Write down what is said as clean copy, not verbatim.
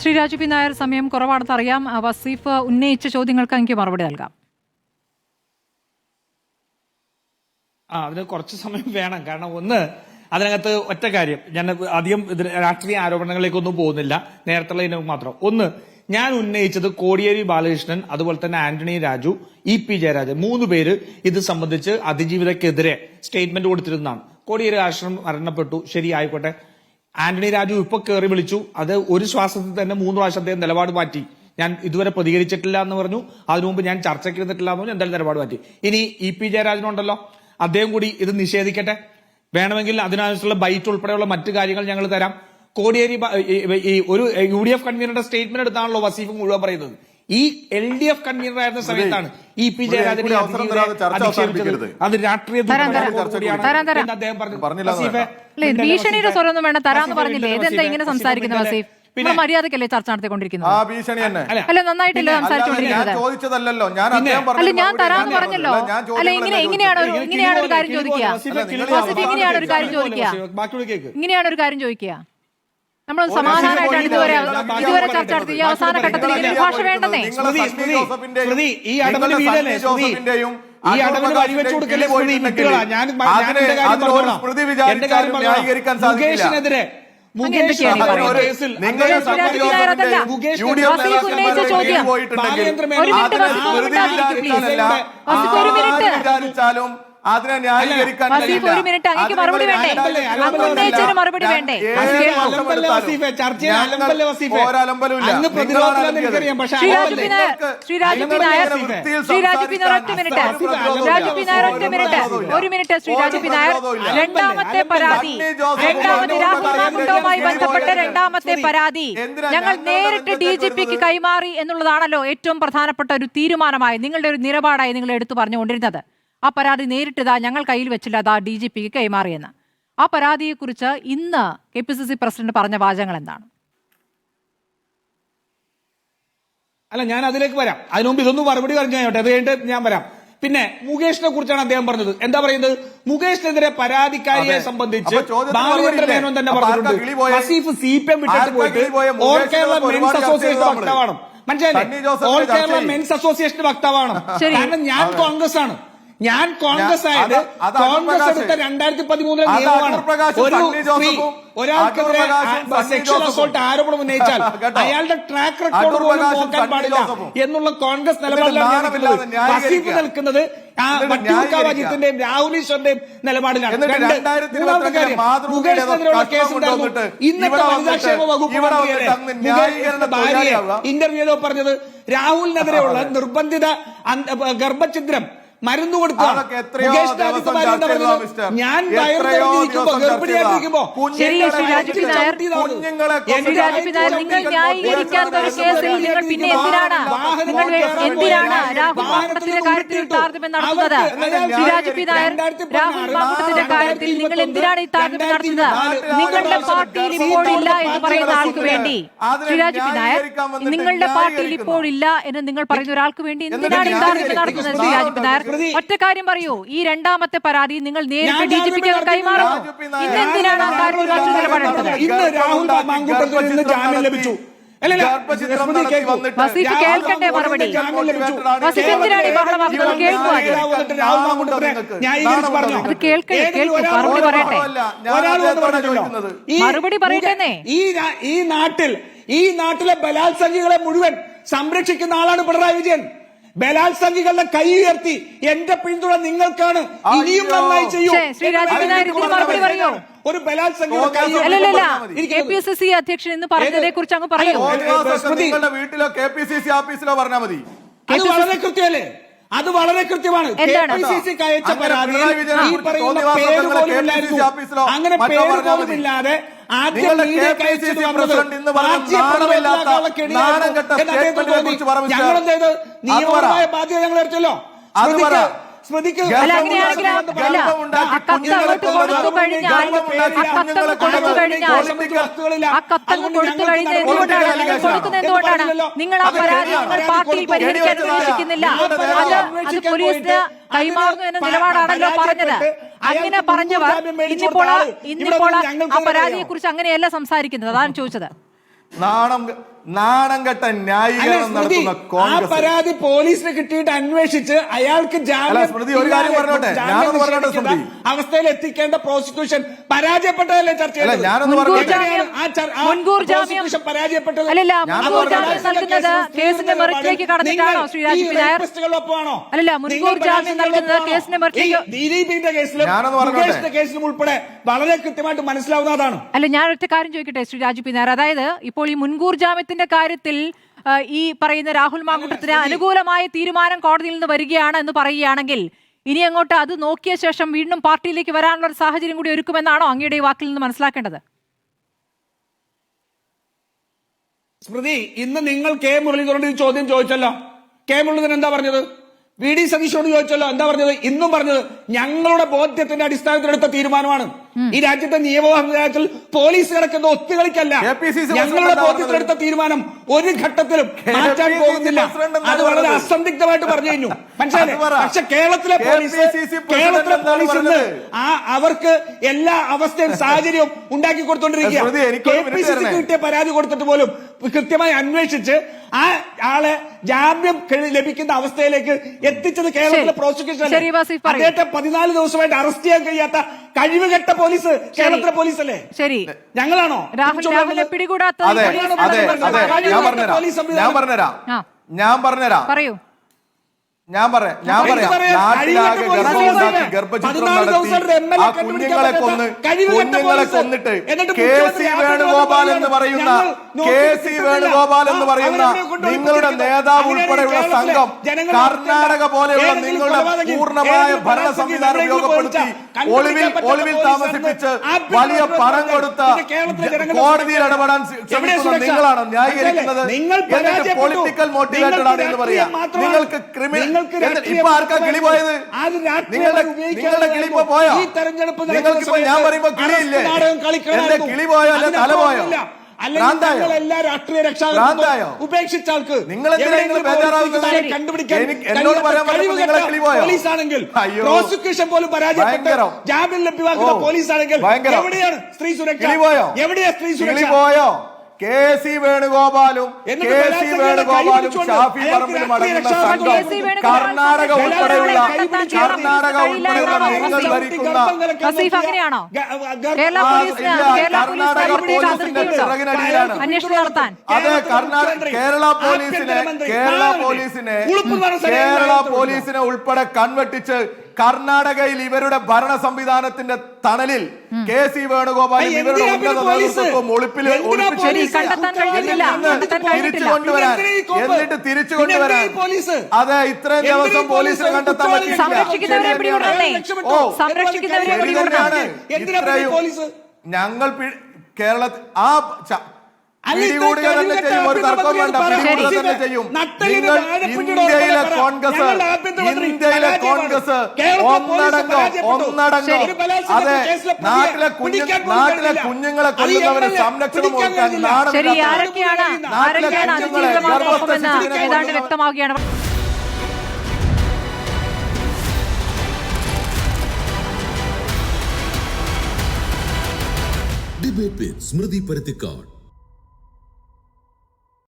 Shri Raju P Nair, സമയം കുറവാണെന്ന് അറിയാം. വസീഫ് ഉന്നയിച്ച ചോദ്യങ്ങൾക്ക് എനിക്ക് മറുപടി നൽകാം. അതിന് കുറച്ച് സമയം വേണം. കാരണം ഒന്ന്, അതിനകത്ത് ഒറ്റ കാര്യം, ഞാൻ അധികം രാഷ്ട്രീയ ആരോപണങ്ങളിലേക്കൊന്നും പോകുന്നില്ല, നേരത്തെ മാത്രം. ഒന്ന്, ഞാൻ ഉന്നയിച്ചത് കോടിയേരി ബാലകൃഷ്ണൻ, അതുപോലെ തന്നെ ആന്റണി രാജു, EP ജയരാജൻ, 3 പേര് ഇത് സംബന്ധിച്ച് അതിജീവിതക്കെതിരെ സ്റ്റേറ്റ്മെന്റ് കൊടുത്തിരുന്നതാണ്. കോടിയേരി ബാലകൃഷ്ണൻ മരണപ്പെട്ടു, ശരി, ആയിക്കോട്ടെ. ആന്റണി രാജു ഇപ്പൊ കയറി വിളിച്ചു, അത് ഒരു ശ്വാസത്തിൽ തന്നെ 3 പ്രാവശ്യം അദ്ദേഹം നിലപാട് മാറ്റി. ഞാൻ ഇതുവരെ പ്രതികരിച്ചിട്ടില്ല എന്ന് പറഞ്ഞു, അതിനു മുമ്പ് ഞാൻ ചർച്ചയ്ക്ക് ഇരുന്നിട്ടില്ല എന്ന് പറഞ്ഞു, എന്തായാലും നിലപാട് മാറ്റി. ഇനി EP ജയരാജനുണ്ടല്ലോ, അദ്ദേഹം കൂടി ഇത് നിഷേധിക്കട്ടെ, വേണമെങ്കിൽ അതിനനുസരിച്ചുള്ള ബൈറ്റ് ഉൾപ്പെടെയുള്ള മറ്റു കാര്യങ്ങൾ ഞങ്ങൾ തരാം. കോടിയേരി ഒരു UDF കൺവീനറുടെ സ്റ്റേറ്റ്മെന്റ് എടുത്താണല്ലോ വസീഫ് മുഴുവൻ പറയുന്നത്. ഈ LDF കൺവീനർ ആയിരുന്ന സമയത്താണ് EP ജയരാജനെ അധിക്ഷേപിച്ചത്. അത് രാഷ്ട്രീയ അദ്ദേഹം പറഞ്ഞു. ഭീഷണിയുടെ സ്വരമൊന്നും വേണ്ട, തരാന്ന് പറഞ്ഞില്ലേ? ഇതെന്താ ഇങ്ങനെ സംസാരിക്കുന്നത് വസീഫ്? പിന്നെ മര്യാദക്കല്ലേ ചർച്ച നടത്തിക്കൊണ്ടിരിക്കുന്നത്? അല്ല, നന്നായിട്ടല്ലേ സംസാരിച്ചുകൊണ്ടിരിക്കുന്നത്? അല്ല, ഞാൻ തരാന്ന് പറഞ്ഞല്ലോ. അല്ല, ഇങ്ങനെയാണ് ഒരു കാര്യം ചോദിക്കുക. വസീഫ് ഇങ്ങനെയാണ് ഒരു കാര്യം ചോദിക്കുക. നമ്മൾ സമാധാനമായിട്ടാണ് ഇതുവരെ ചർച്ച നടത്തി. ഈ അവസാന ഘട്ടത്തിൽ ഇങ്ങനെ ഭാഷ വേണ്ടെന്നേ. ഈ അടവിന് വഴിവെച്ചു കൊടുക്കല്ലേ മുകേഷിനെതിരെ അതിനെ ന്യായീകരിക്കാൻ ഒരു മിനിറ്റ്, അങ്ങേക്ക് മറുപടി വേണ്ടേ? മറുപടി വേണ്ടേ? ശ്രീ രാജു പി നായർ, ഒരു മിനിറ്റ്. ശ്രീ രാജു പി നായർ, രണ്ടാമത്തെ പരാതി, രാഹുൽ മാങ്കുട്ടവുമായി ബന്ധപ്പെട്ട രണ്ടാമത്തെ പരാതി ഞങ്ങൾ നേരിട്ട് DGPക്ക് കൈമാറി എന്നുള്ളതാണല്ലോ ഏറ്റവും പ്രധാനപ്പെട്ട ഒരു തീരുമാനമായി, നിങ്ങളുടെ ഒരു നിലപാടായി നിങ്ങൾ എടുത്തു പറഞ്ഞുകൊണ്ടിരുന്നത്. ആ പരാതി നേരിട്ടതാ ഞങ്ങൾ കയ്യിൽ വെച്ചില്ല, അതാ DGPക്ക് കൈമാറിയെന്ന്. ആ പരാതിയെക്കുറിച്ച് ഇന്ന് KPCC പ്രസിഡന്റ് പറഞ്ഞ വാചകങ്ങൾ എന്താണ്? അല്ല, ഞാൻ അതിലേക്ക് വരാം. അതിനു മുമ്പ് ഇതൊന്നും മറുപടി പറഞ്ഞു കഴിഞ്ഞോട്ടെ, അത് കഴിഞ്ഞിട്ട് ഞാൻ വരാം. പിന്നെ മുകേഷിനെ കുറിച്ചാണ് അദ്ദേഹം പറഞ്ഞത്. എന്താ പറയുന്നത്? മുകേഷിനെതിരെ പരാതിക്കാരിയെ സംബന്ധിച്ച് ബാലചന്ദ്ര മേനോൻ തന്നെ പറഞ്ഞിട്ടുണ്ട്, വസീഫ് CPM വിട്ടിട്ട് പോയിട്ട് ഓൾ കേരള മെൻസ് അസോസിയേഷൻ വക്താവാണ്. മനസ്സിലായില്ലേ? ഓൾ കേരള മെൻസ് അസോസിയേഷൻ വക്താവാണ്. കാരണം ഞാൻ കോൺഗ്രസ് ആണ്. ഞാൻ കോൺഗ്രസ് ആയത് കോൺഗ്രസ് എടുത്ത 2013 നിയമമാണ്. ഒരു സ്ത്രീ ഒരാൾക്കെതിരെ സെക്ഷൽ അസോൾട്ട് ആരോപണം ഉന്നയിച്ചാൽ അയാളുടെ ട്രാക്ക് റെക്കോർഡ് പോലും നോക്കാൻ പാടില്ല എന്നുള്ള കോൺഗ്രസ് നിലപാടിലാണ് വസീഫ് നിൽക്കുന്നത്. വട്ടിയൂർക്കാവ് രാഹുൽ ഈശ്വറിന്റെയും നിലപാടിലാണ്. മൂന്നാമത്തെ കാര്യം, മുകേഷിനെതിരെയുള്ള കേസ് ഉണ്ടായിരുന്നു. ഇന്നത്തെ വനിതാക്ഷേമ വകുപ്പ് മന്ത്രിയുടെ ഭാര്യയെ ഇന്റർവ്യൂലോ പറഞ്ഞത് രാഹുലിനെതിരെയുള്ള നിർബന്ധിത ഗർഭഛിദ്രം മരുന്ന് കൊടുക്കുക. ഞാൻ വയറിരിക്കുമ്പോ ഗർഭിണിയായിട്ടിരിക്കുമ്പോ നിങ്ങൾ ന്യായീകരിക്കാത്ത ഒരു കേസിൽ നിങ്ങൾ പിന്നെ എന്തിനാണ് രാഹുൽ മാങ്കുട്ടത്തിന്റെ കാര്യത്തിൽ താരതമ്യം നടത്തുന്നത്? രാജു പി നായർ, രാഹുൽ മാങ്കുട്ടത്തിന്റെ കാര്യത്തിൽ നിങ്ങൾ എന്തിനാണ് ഈ താരതമ്യം നടത്തുന്നത്? നിങ്ങളുടെ പാർട്ടിയിൽ ഇപ്പോഴില്ല എന്ന് പറയുന്ന ആൾക്ക് വേണ്ടി, രാജു പി നായർ, നിങ്ങളുടെ പാർട്ടിയിൽ ഇപ്പോഴില്ല എന്ന് നിങ്ങൾ പറയുന്ന ഒരാൾക്ക് വേണ്ടി എന്തിനാണ് ഈ താരതമ്യം നടത്തുന്നത്? രാജു പി നായർ, ഒറ്റ കാര്യം പറയൂ. ഈ രണ്ടാമത്തെ പരാതി നിങ്ങൾ നേരിട്ട് DGPക്ക് കൈമാറും. ഇന്നെന്തിനാണ് ആ കാര്യത്തിൽ മറ്റു നിലപാടെടുത്തത്? ഇന്ന് രാഹുൽ മാങ്കുട്ടത്തിന് ജാമ്യം ലഭിച്ചു. വസീഫ് കേൾക്കണ്ടേ മറുപടി? വസീഫ് എന്തിനാണ് ഈ ബഹളമാക്കുന്നത്? കേൾക്കുക, അത് കേൾക്കേ, മറുപടി പറയട്ടെ, മറുപടി പറയട്ടെ. ഈ നാട്ടിലെ ബലാത്സംഗികളെ മുഴുവൻ സംരക്ഷിക്കുന്ന ആളാണ് പിണറായി വിജയൻ. ബലാത്സംഗികളുടെ കൈ ഉയർത്തി എന്റെ പിന്തുണ നിങ്ങൾക്കാണ്, ഇനിയും നന്നായി ചെയ്യൂ. ഒരു KPCC അധ്യക്ഷൻ എന്ന് പറഞ്ഞതിനെ കുറിച്ച് അങ്ങ് പറയൂ. നിങ്ങളുടെ വീട്ടിലോ KPCC ഓഫീസിലോ പറഞ്ഞാൽ മതി. അത് വളരെ കൃത്യമല്ലേ? അത് വളരെ കൃത്യമാണ്. KPCC അയച്ച പരാതി ഈ പറയുന്ന പേര് പോലും ഇല്ലായിരുന്നു. അങ്ങനെ പേര് പോലും ഇല്ലാതെ ആദ്യം ഞങ്ങളെന്ത് നിയമപരമായ ബാധ്യത ഞങ്ങൾ എടുത്തല്ലോ. സ്മൃതിക്ക് നിങ്ങൾ ആ പരാതി പാർട്ടിയിൽ പരിഹരിക്കാൻ ഉദ്ദേശിക്കുന്നില്ല. അത് പോലീസിന് കൈമാറുന്നു എന്ന നിലപാടാണല്ലോ പറഞ്ഞത്. അങ്ങനെ പറഞ്ഞവർ ഇന്നിപ്പോൾ ആ പരാതിയെ കുറിച്ച് അങ്ങനെയല്ല സംസാരിക്കുന്നത്. അതാണ് ചോദിച്ചത്. നാണം കെട്ട ന്യായീകരണം നടത്തുന്ന ആ കോൺഗ്രസ്. പരാതി പോലീസിന് കിട്ടിയിട്ട് അന്വേഷിച്ച് അയാൾക്ക് സ്മൃതി, ഒരു കാര്യം പറഞ്ഞോട്ടെ, ഞാനൊന്ന് പറഞ്ഞോട്ടെ സ്മൃതി. അവസ്ഥയിൽ എത്തിക്കേണ്ട പ്രോസിക്യൂഷൻ പരാജയപ്പെട്ടതല്ലേ ചർച്ച ചെയ്തത്? ഞാനൊന്ന് പറഞ്ഞോട്ടെ. മുൻകൂർ ജാമ്യം പരാജയപ്പെട്ടത് അല്ലല്ല, മുൻകൂർ ജാമ്യം നൽകുന്നത് കേസിന്റെ മെറിറ്റിലേക്ക് കടന്നിട്ടാണോ ശ്രീ രാജീവ് നായർ? അല്ലല്ല, മുൻകൂർ ജാമ്യം നൽകുന്നത് കേസിന്റെ മെറിറ്റിലേക്ക്. ദിലീപിന്റെ കേസിലും മുകേഷിന്റെ കേസിലും ഉൾപ്പെടെ വളരെ കൃത്യമായിട്ട് മനസ്സിലാവുന്നതാണ്. അല്ല, ഞാൻ ഒറ്റ കാര്യം ചോദിക്കട്ടെ ശ്രീ രാജീവ് നായർ, അതായത് ഇപ്പോൾ ഈ മുൻകൂർ ജാമ്യത്തിന്റെ കാര്യത്തിൽ ഈ പറയുന്ന രാഹുൽ മാങ്കൂട്ടത്തിന് അനുകൂലമായ തീരുമാനം കോടതിയിൽ നിന്ന് വരികയാണ് എന്ന് പറയുകയാണെങ്കിൽ ഇനി അങ്ങോട്ട് അത് നോക്കിയ ശേഷം വീണ്ടും പാർട്ടിയിലേക്ക് വരാനുള്ള ഒരു സാഹചര്യം കൂടി ഒരുക്കുമെന്നാണോ അങ്ങയുടെ ഈ വാക്കിൽ നിന്ന് മനസ്സിലാക്കേണ്ടത്? സ്മൃതി, ഇന്ന് നിങ്ങൾ കെ മുരളീധരനോട് ഈ ചോദ്യം ചോദിച്ചല്ലോ. കെ മുരളീധരൻ എന്താ പറഞ്ഞത്? വി ഡി സതീശോട് ചോദിച്ചല്ലോ, എന്താ പറഞ്ഞത്? ഇന്നും പറഞ്ഞത് ഞങ്ങളുടെ ബോധ്യത്തിന്റെ അടിസ്ഥാനത്തിലെടുത്ത തീരുമാനമാണ്. ഈ രാജ്യത്തെ നിയമസംവിധാനത്തിൽ പോലീസ് കിടക്കുന്ന ഒത്തുകളിക്കല്ല. ഞങ്ങളുടെ ബോധ്യത്തിലെടുത്ത തീരുമാനം ഒരു ഘട്ടത്തിലും മാറ്റാൻ പോകുന്നില്ല. അത് വളരെ അസന്ദിഗ്ധമായിട്ട് പറഞ്ഞു കഴിഞ്ഞു, മനസ്സിലായില്ലേ? പക്ഷെ കേരളത്തിലെ പോലീസ് ഇന്ന് അവർക്ക് എല്ലാ അവസ്ഥയും സാഹചര്യവും ഉണ്ടാക്കി കൊടുത്തോണ്ടിരിക്കുക. KPCC കിട്ടിയ പരാതി കൊടുത്തിട്ട് പോലും കൃത്യമായി അന്വേഷിച്ച് ആ ആളെ ജാമ്യം ലഭിക്കുന്ന അവസ്ഥയിലേക്ക് എത്തിച്ചത് കേരളത്തിലെ പ്രോസിക്യൂഷൻ. അദ്ദേഹത്തെ 14 ദിവസമായിട്ട് അറസ്റ്റ് ചെയ്യാൻ കഴിയാത്ത കഴിവുകെട്ട പോലീസ് കേരളത്തിലെ പോലീസ് അല്ലേ? ശരി, ഞങ്ങളാണോ? രാഹുലിനെ പിടികൂടാത്ത ഞാൻ പറഞ്ഞുതരാം. പറയൂ. ഞാൻ പറയാം. നാട്ടിലാകെ ഗർഭമുണ്ടാക്കി ഗർഭചിത്രം നടത്തി ആ കുഞ്ഞുങ്ങളെ കൊന്നിട്ട് KC വേണുഗോപാൽ എന്ന് പറയുന്ന നിങ്ങളുടെ നേതാവ് ഉൾപ്പെടെയുള്ള സംഘം കർണാടക പോലെയുള്ള നിങ്ങളുടെ പൂർണ്ണമായ ഭരണ സംവിധാനം ഉപയോഗപ്പെടുത്തി ഒളിവിൽ താമസിപ്പിച്ച് വലിയ പണം കൊടുത്ത കോടതിയിൽ ഇടപെടാൻ ശ്രമിക്കുന്ന നിങ്ങളാണ് ന്യായീകരിക്കുന്നത്. എന്നിട്ട് പൊളിറ്റിക്കൽ മോട്ടിവേറ്റഡ് ആണ് എന്ന് പറയാം. നിങ്ങൾക്ക് ക്രിമിനൽ ഇപ്പൊ ആർക്കാ കിളി പോയത്? നിങ്ങളുടെ കിളി ഇപ്പൊ പോയോ? നിങ്ങൾക്കിപ്പോ ഞാൻ പറയുമ്പോ കിളിയില്ലേ? എന്റെ കിളി പോയോ അല്ലെ തല പോയോ? ഉപേക്ഷിച്ച ആൾക്ക് നിങ്ങൾ എന്നോട് പറയാൻ പോലീസാണെങ്കിൽ പ്രോസിക്യൂഷൻ പോലും പരാജയപ്പെട്ടു ജാമ്യം ലഭ്യമാക്കുന്ന പോലീസാണെങ്കിൽ എവിടെയാണ് സ്ത്രീ സുരക്ഷ? എവിടെയാ സ്ത്രീ സുരക്ഷ? പോയോ? KC വേണുഗോപാലും ഷാഫി പറമ്പിലും അടങ്ങുന്ന സംഘം കർണാടക ഉൾപ്പെടെയുള്ള നിങ്ങൾ ഭരിക്കുന്ന കർണാടക പോലീസിന്റെ ചിറകിനടിയിലാണ്. അതെ, കേരള പോലീസിനെ ഉൾപ്പെടെ കൺവെട്ടിച്ച് കർണാടകയിൽ ഇവരുടെ ഭരണ സംവിധാനത്തിന്റെ തണലിൽ KC വേണുഗോപാലും ഇവരുടെ ഉന്നത നേതൃത്വവും എന്നിട്ട് തിരിച്ചു കൊണ്ടുവരാൻ അതെ ഇത്രയും ദിവസം പോലീസിനെ കണ്ടെത്താൻ പറ്റില്ല. ഞങ്ങൾ കേരളത്തിൽ ആ പിടികൂടുക തന്നെ ചെയ്യും, ഒരു തർക്കം വേണ്ട, പിടികൂടുക തന്നെ ചെയ്യും. നിങ്ങൾ ഇന്ത്യയിലെ കോൺഗ്രസ് ഒന്നടങ്കം അതെ നാട്ടിലെ കുഞ്ഞുങ്ങളെ കൊല്ലുന്നവരെ സംരക്ഷണം കൊടുക്കാൻ നാട്ടിലെ കുഞ്ഞുങ്ങളെ വ്യക്തമാവുകയാണ്. ഡിബേറ്റ് വിത്ത് സ്മൃതി പരുത്തിക്കാട്.